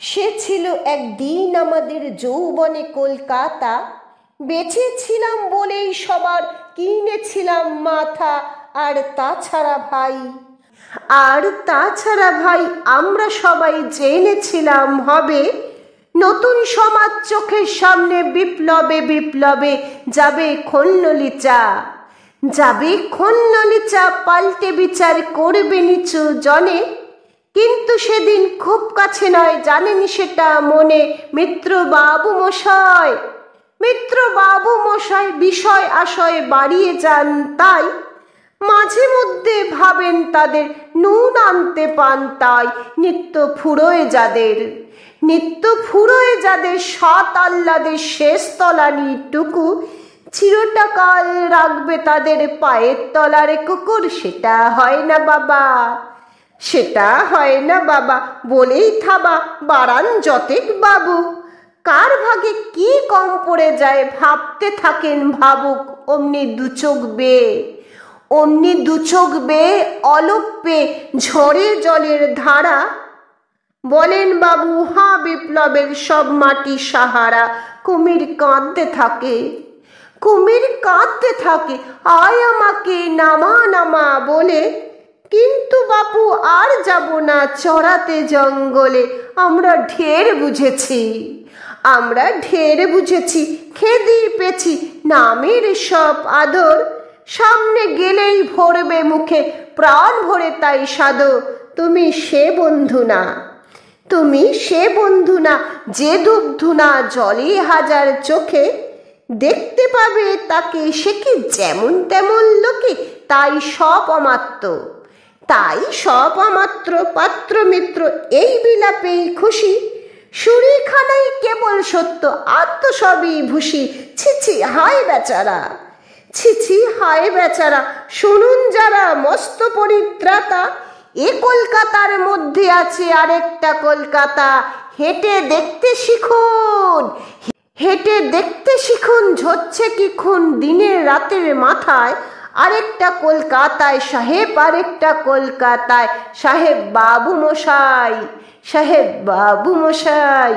সে ছিল একদিন আমাদের যৌবনে কলকাতা, বেঁচেছিলাম বলেই সবার কিনেছিলাম মাথা। আর তাছাড়া ভাই আমরা সবাই জেনেছিলাম হবে নতুন সমাজ চোখের সামনে, বিপ্লবে বিপ্লবে যাবে খন্নলিচা, পাল্টে বিচার করবে নিচু জনে। কিন্তু সেদিন খুব কাছে নয়, জানেনি সেটা মনে মিত্র বাবু মশাই বিষয় আশয় বাড়িয়ে যান। তাই মাঝে মধ্যে ভাবেন তাদের নুন আনতে পান, তাই নিত্য ফুরোয় যাদের সাত আহ্লাদের শেষ তলানিটুকু চিরটাকাল রাখবে তাদের পায়ের তলারে কুকুর। সেটা হয় না বাবা বলেই থাবা বাড়ান যতেক বাবু। কার ভাগে কি কম পড়ে যায় ভাবতে থাকেন ভাবুক, অমনি দুচোখ বেয়ে অলোক পেয়ে ঝরে জলের ধারা। বলেন বাবু হা বিপ্লবের সব মাটি সাহারা। কুমির কাঁদতে থাকে আয় আমাকে নামা বলে। কিন্তু বাপু আর যাব না চড়াতে জঙ্গলে। আমরা ঢের বুঝেছি খেদি পেছি নামের সব আদর। সামনে গেলেই ভরবে মুখে প্রাণ ভরে তাই সাদর। তুমি সে বন্ধু না যে দুগ্ধুনা জলে হাজার চোখে। দেখতে পাবে তাকে সে কি যেমন তেমন লোকে। তাই সব অমাত্র পাত্র মিত্র এই বিলাপেই খুশি। সুরিখানাই কেবল সত্য আত্ম সবই ভূষি। ছিছি হায় বেচারা শুনুন যারা মস্ত পরিত্রাতা। এ কলকাতার মধ্যে আছে আরেকটা কলকাতা। হেঁটে দেখতে শিখুন ঝরছে কি খুন দিনের রাতের মাথায়। আরেকটা কলকাতায় সাহেব বাবু মশাই।